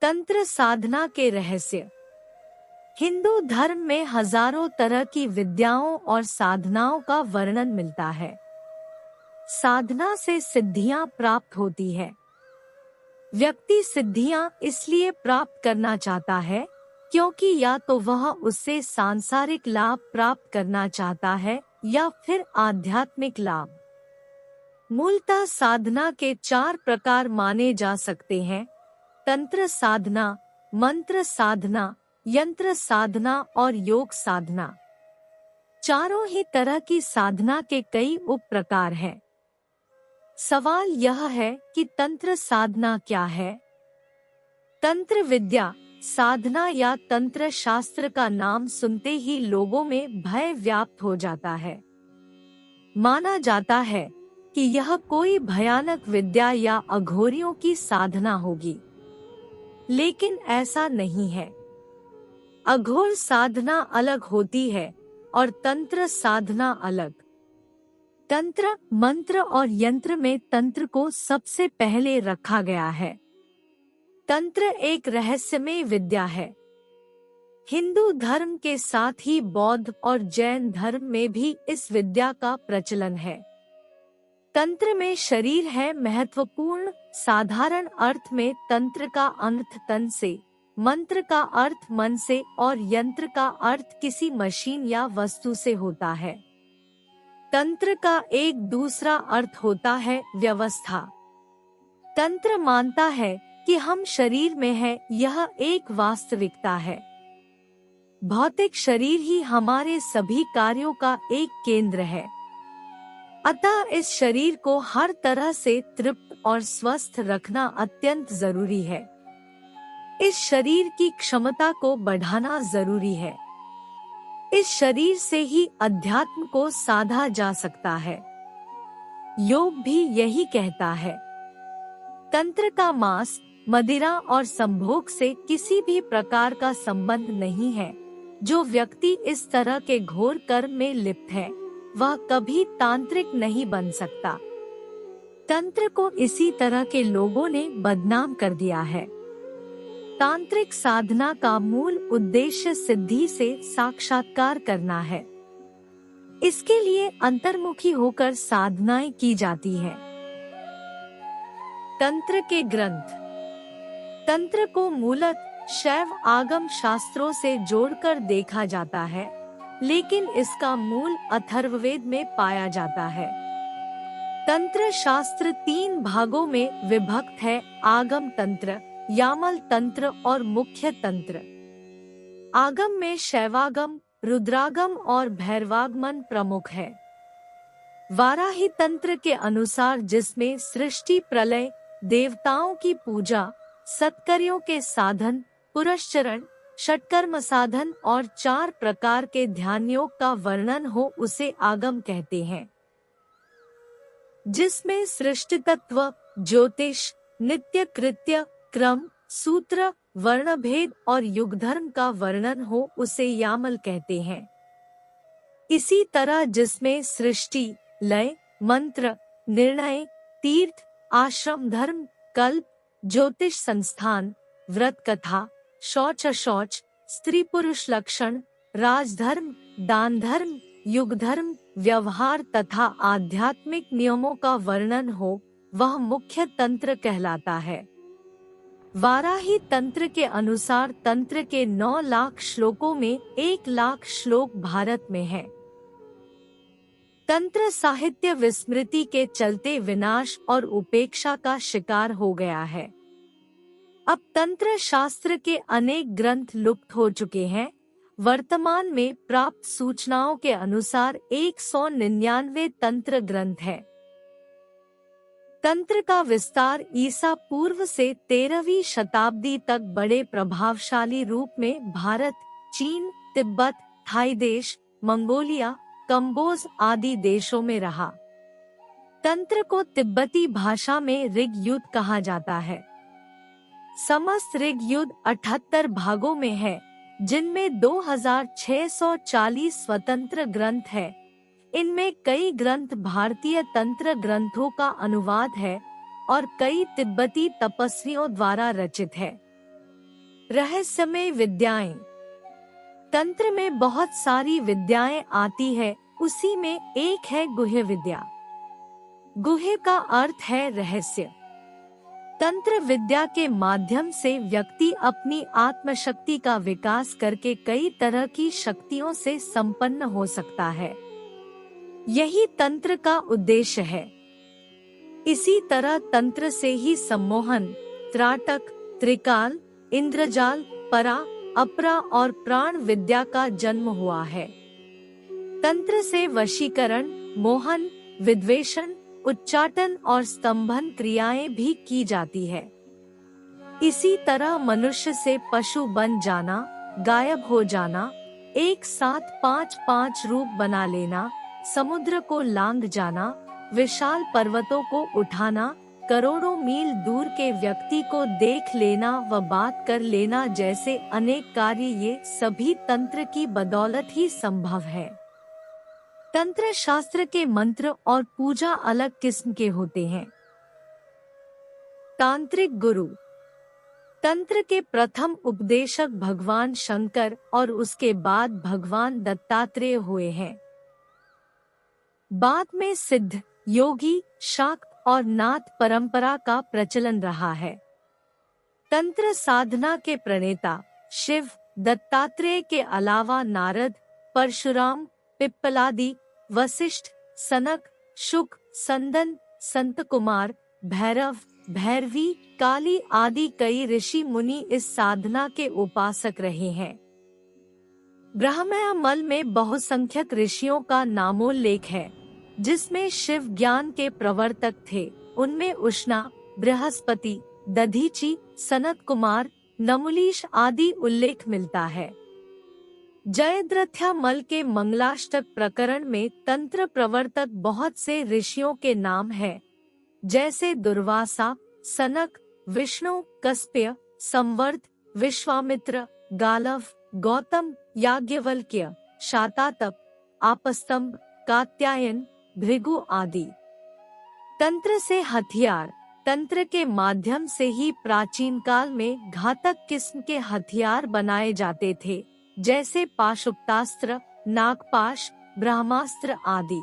तंत्र साधना के रहस्य। हिंदू धर्म में हजारों तरह की विद्याओं और साधनाओं का वर्णन मिलता है। साधना से सिद्धियां प्राप्त होती है। व्यक्ति सिद्धियां इसलिए प्राप्त करना चाहता है क्योंकि या तो वह उससे सांसारिक लाभ प्राप्त करना चाहता है या फिर आध्यात्मिक लाभ। मूलतः साधना के 4 प्रकार माने जा सकते हैं: तंत्र साधना, मंत्र साधना, यंत्र साधना और योग साधना। चारों ही तरह की साधना के कई उप प्रकार हैं। सवाल यह है कि तंत्र साधना क्या है? तंत्र विद्या, साधना या तंत्र शास्त्र का नाम सुनते ही लोगों में भय व्याप्त हो जाता है। माना जाता है कि यह कोई भयानक विद्या या अघोरियों की साधना होगी, लेकिन ऐसा नहीं है। अघोर साधना अलग होती है और तंत्र साधना अलग। तंत्र, मंत्र और यंत्र में तंत्र को सबसे पहले रखा गया है। तंत्र एक रहस्यमय विद्या है। हिंदू धर्म के साथ ही बौद्ध और जैन धर्म में भी इस विद्या का प्रचलन है। तंत्र में शरीर है महत्वपूर्ण। साधारण अर्थ में तंत्र का अर्थ तन से, मंत्र का अर्थ मन से और यंत्र का अर्थ किसी मशीन या वस्तु से होता है। तंत्र का एक दूसरा अर्थ होता है व्यवस्था। तंत्र मानता है कि हम शरीर में हैं, यह एक वास्तविकता है। भौतिक शरीर ही हमारे सभी कार्यों का एक केंद्र है। अतः इस शरीर को हर तरह से तृप्त और स्वस्थ रखना अत्यंत जरूरी है। इस शरीर की क्षमता को बढ़ाना जरूरी है। इस शरीर से ही अध्यात्म को साधा जा सकता है। योग भी यही कहता है। तंत्र का मांस, मदिरा और संभोग से किसी भी प्रकार का संबंध नहीं है। जो व्यक्ति इस तरह के घोर कर्म में लिप्त है, वह कभी तांत्रिक नहीं बन सकता। तंत्र को इसी तरह के लोगों ने बदनाम कर दिया है। तांत्रिक साधना का मूल उद्देश्य सिद्धि से साक्षात्कार करना है। इसके लिए अंतर्मुखी होकर साधनाएं की जाती हैं। तंत्र के ग्रंथ। तंत्र को मूलतः शैव आगम शास्त्रों से जोड़कर देखा जाता है, लेकिन इसका मूल अथर्ववेद में पाया जाता है। तंत्र शास्त्र 3 भागों में विभक्त है: आगम तंत्र, यामल तंत्र और मुख्य तंत्र। आगम में शैवागम, रुद्रागम और भैरवागमन प्रमुख है। वाराही तंत्र के अनुसार, जिसमें सृष्टि, प्रलय, देवताओं की पूजा, सत्कर्यों के साधन, पुरस्चरण, षटकर्म साधन और 4 प्रकार के ध्यान योग का वर्णन हो, उसे आगम कहते हैं। जिसमें सृष्टि तत्व, ज्योतिष, नित्य कृत्य, क्रम, सूत्र, वर्णभेद और युगधर्म का वर्णन हो, उसे यामल कहते हैं। इसी तरह जिसमें सृष्टि, लय, मंत्र, निर्णय, तीर्थ, आश्रम धर्म, कल्प, ज्योतिष संस्थान, व्रत कथा, शौच अशौच, स्त्री पुरुष लक्षण, राजधर्म, दान धर्म, युग धर्म, व्यवहार तथा आध्यात्मिक नियमों का वर्णन हो, वह मुख्य तंत्र कहलाता है। वाराही तंत्र के अनुसार तंत्र के 9 लाख श्लोकों में 1 लाख श्लोक भारत में है। तंत्र साहित्य विस्मृति के चलते विनाश और उपेक्षा का शिकार हो गया है। अब तंत्र शास्त्र के अनेक ग्रंथ लुप्त हो चुके हैं। वर्तमान में प्राप्त सूचनाओं के अनुसार 199 तंत्र ग्रंथ है। तंत्र का विस्तार ईसा पूर्व से 13वीं शताब्दी तक बड़े प्रभावशाली रूप में भारत, चीन, तिब्बत, थाई देश, मंगोलिया, कंबोज आदि देशों में रहा। तंत्र को तिब्बती भाषा में ऋग युद्ध कहा जाता है। समस्त ऋग युद्ध 78 भागों में है, जिनमें 2640 स्वतंत्र ग्रंथ है। इनमें कई ग्रंथ भारतीय तंत्र ग्रंथों का अनुवाद है और कई तिब्बती तपस्वियों द्वारा रचित है। रहस्यमय विद्याएं। तंत्र में बहुत सारी विद्याएं आती है, उसी में एक है गुह्य विद्या। गुह्य का अर्थ है रहस्य। तंत्र विद्या के माध्यम से व्यक्ति अपनी आत्मशक्ति का विकास करके कई तरह की शक्तियों से संपन्न हो सकता है। यही तंत्र का उद्देश्य है। इसी तरह तंत्र से ही सम्मोहन, त्राटक, त्रिकाल, इंद्रजाल, परा, अपरा और प्राण विद्या का जन्म हुआ है। तंत्र से वशीकरण, मोहन, विद्वेषण, उच्चाटन और स्तंभन क्रियाएं भी की जाती है। इसी तरह मनुष्य से पशु बन जाना, गायब हो जाना, एक साथ 5-5 रूप बना लेना, समुद्र को लांघ जाना, विशाल पर्वतों को उठाना, करोड़ों मील दूर के व्यक्ति को देख लेना व बात कर लेना जैसे अनेक कार्य, ये सभी तंत्र की बदौलत ही संभव है। तंत्र शास्त्र के मंत्र और पूजा अलग किस्म के होते हैं। तांत्रिक गुरु। तंत्र के प्रथम उपदेशक भगवान शंकर और उसके बाद भगवान दत्तात्रेय हुए हैं। बाद में सिद्ध, योगी, शाक्त और नाथ परंपरा का प्रचलन रहा है। तंत्र साधना के प्रणेता शिव, दत्तात्रेय के अलावा नारद, परशुराम, पिप्पलादि, वशिष्ठ, सनक, शुक, संदन, संत कुमार, भैरव, भैरवी, काली आदि कई ऋषि मुनि इस साधना के उपासक रहे हैं। ब्रह्मयामल में बहुसंख्यक ऋषियों का नामोल्लेख है, जिसमें शिव ज्ञान के प्रवर्तक थे। उनमें उष्णा, बृहस्पति, दधीची, सनत कुमार, नमुलीश आदि उल्लेख मिलता है। जयद्रथ्यामल के मंगलाष्टक प्रकरण में तंत्र प्रवर्तक बहुत से ऋषियों के नाम हैं, जैसे दुर्वासा, सनक, विष्णु, कस्प्य, संवर्त, विश्वामित्र, गालव, गौतम, याज्ञवल्क्य, शातातप, आपस्तंभ, कात्यायन, भृगु आदि। तंत्र से हथियार। तंत्र के माध्यम से ही प्राचीन काल में घातक किस्म के हथियार बनाए जाते थे, जैसे पाशुपतास्त्र, नागपाश, ब्रह्मास्त्र आदि,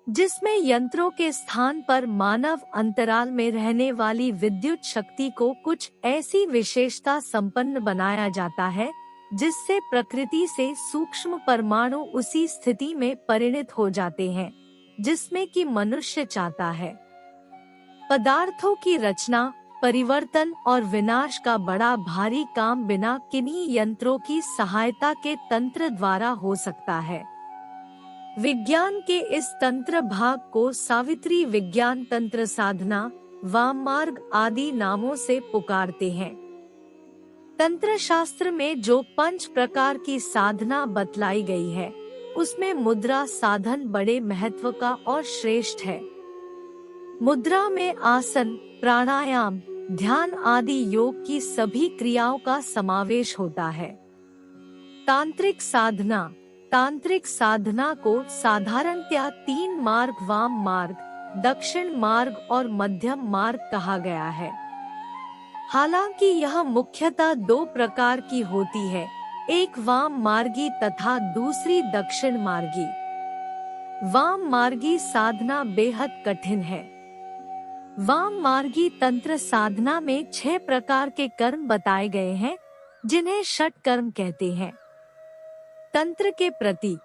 जिसमें यंत्रों के स्थान पर मानव अंतराल में रहने वाली विद्युत शक्ति को कुछ ऐसी विशेषता संपन्न बनाया जाता है जिससे प्रकृति से सूक्ष्म परमाणु उसी स्थिति में परिणत हो जाते हैं जिसमें कि मनुष्य चाहता है। पदार्थों की रचना, परिवर्तन और विनाश का बड़ा भारी काम बिना किन्हीं यंत्रों की सहायता के तंत्र द्वारा हो सकता है। विज्ञान के इस तंत्र भाग को सावित्री विज्ञान तंत्र साधना, वाम मार्ग आदि नामों से पुकारते हैं। तंत्र शास्त्र में जो 5 प्रकार की साधना बतलाई गई है, उसमें मुद्रा साधन बड़े महत्व का और श्रेष्ठ है। मुद्रा में आसन, प्राणायाम, ध्यान आदि योग की सभी क्रियाओं का समावेश होता है। तांत्रिक साधना। तांत्रिक साधना को साधारणतया 3 मार्ग, वाम मार्ग, दक्षिण मार्ग और मध्यम मार्ग कहा गया है। हालांकि यह मुख्यतः 2 प्रकार की होती है, एक वाम मार्गी तथा दूसरी दक्षिण मार्गी। वाम मार्गी साधना बेहद कठिन है। वाम मार्गी तंत्र साधना में 6 प्रकार के कर्म बताए गए हैं, जिन्हें षट कर्म कहते हैं। तंत्र के प्रतीक।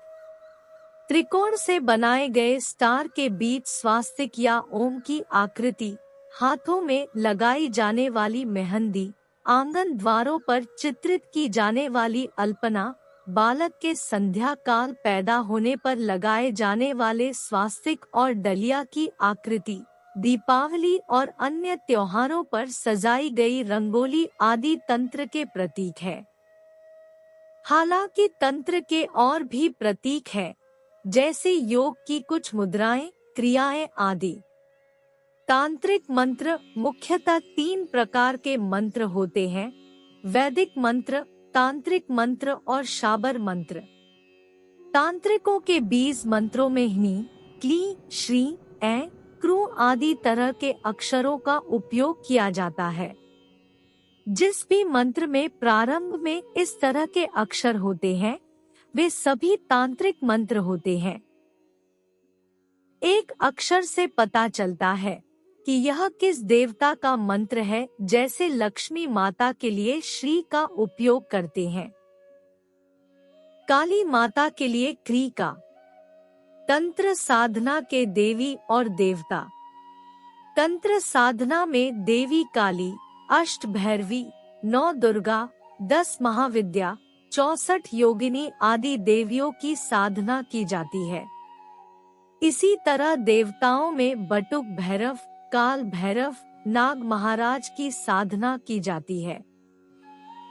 त्रिकोण से बनाए गए स्टार के बीच स्वास्तिक या ओम की आकृति, हाथों में लगाई जाने वाली मेहंदी, आंगन द्वारों पर चित्रित की जाने वाली अल्पना, बालक के संध्या काल पैदा होने पर लगाए जाने वाले स्वास्तिक और डलिया की आकृति, दीपावली और अन्य त्योहारों पर सजाई गई रंगोली आदि तंत्र के प्रतीक है। हालांकि तंत्र के और भी प्रतीक हैं, जैसे योग की कुछ मुद्राएं, क्रियाएं आदि। तांत्रिक मंत्र मुख्यतः 3 प्रकार के मंत्र होते हैं: वैदिक मंत्र, तांत्रिक मंत्र और शाबर मंत्र। तांत्रिकों के बीज मंत्रों में ह्नी, क्ली, श्री, क्रू आदि तरह के अक्षरों का उपयोग किया जाता है। जिस भी मंत्र में प्रारंभ में इस तरह के अक्षर होते हैं वे सभी तांत्रिक मंत्र होते हैं। एक अक्षर से पता चलता है कि यह किस देवता का मंत्र है, जैसे लक्ष्मी माता के लिए श्री का उपयोग करते हैं, काली माता के लिए क्री का। तंत्र साधना के देवी और देवता। तंत्र साधना में देवी काली, अष्ट भैरवी, 9 दुर्गा, 10 महाविद्या, 64 योगिनी आदि देवियों की साधना की जाती है। इसी तरह देवताओं में बटुक भैरव, काल भैरव, नाग महाराज की साधना की जाती है।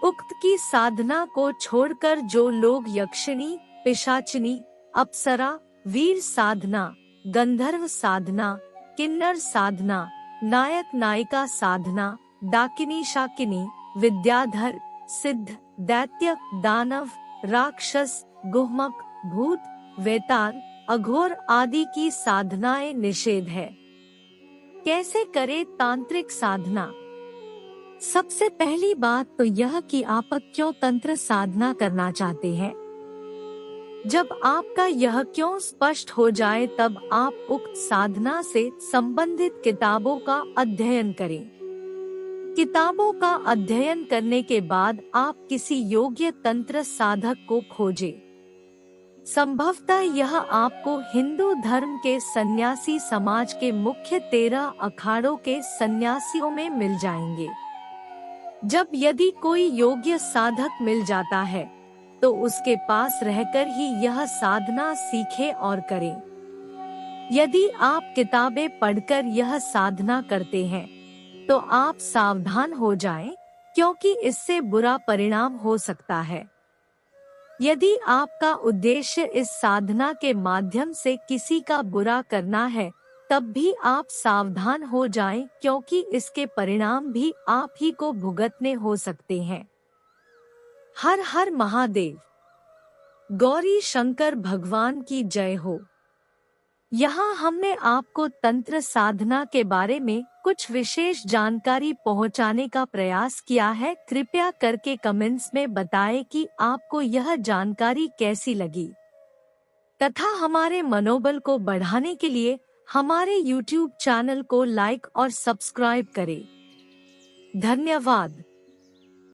उक्त की साधना को छोड़कर जो लोग यक्षिणी, पिशाचिनी, अप्सरा, वीर साधना, गंधर्व साधना, किन्नर साधना, नायक नायिका साधना, डाकिनी शाकिनी, विद्याधर, सिद्ध, दैत्य, दानव, राक्षस, गुहमक, भूत, वेताल, अघोर आदि की साधनाएं निषेध है। कैसे करें तांत्रिक साधना? सबसे पहली बात तो यह कि आप क्यों तंत्र साधना करना चाहते हैं। जब आपका यह क्यों स्पष्ट हो जाए तब आप उक्त साधना से संबंधित किताबों का अध्ययन करें। किताबों का अध्ययन करने के बाद आप किसी योग्य तंत्र साधक को खोजें। संभवतः यह आपको हिंदू धर्म के सन्यासी समाज के मुख्य 13 अखाड़ों के सन्यासियों में मिल जाएंगे। जब यदि कोई योग्य साधक मिल जाता है तो उसके पास रहकर ही यह साधना सीखे और करें। यदि आप किताबें पढ़कर यह साधना करते हैं तो आप सावधान हो जाएं, क्योंकि इससे बुरा परिणाम हो सकता है। यदि आपका उद्देश्य इस साधना के माध्यम से किसी का बुरा करना है तब भी आप सावधान हो जाएं, क्योंकि इसके परिणाम भी आप ही को भुगतने हो सकते हैं। हर हर महादेव। गौरी शंकर भगवान की जय हो। यहाँ हमने आपको तंत्र साधना के बारे में कुछ विशेष जानकारी पहुँचाने का प्रयास किया है। कृपया करके कमेंट्स में बताएं कि आपको यह जानकारी कैसी लगी, तथा हमारे मनोबल को बढ़ाने के लिए हमारे YouTube चैनल को लाइक और सब्सक्राइब करें। धन्यवाद।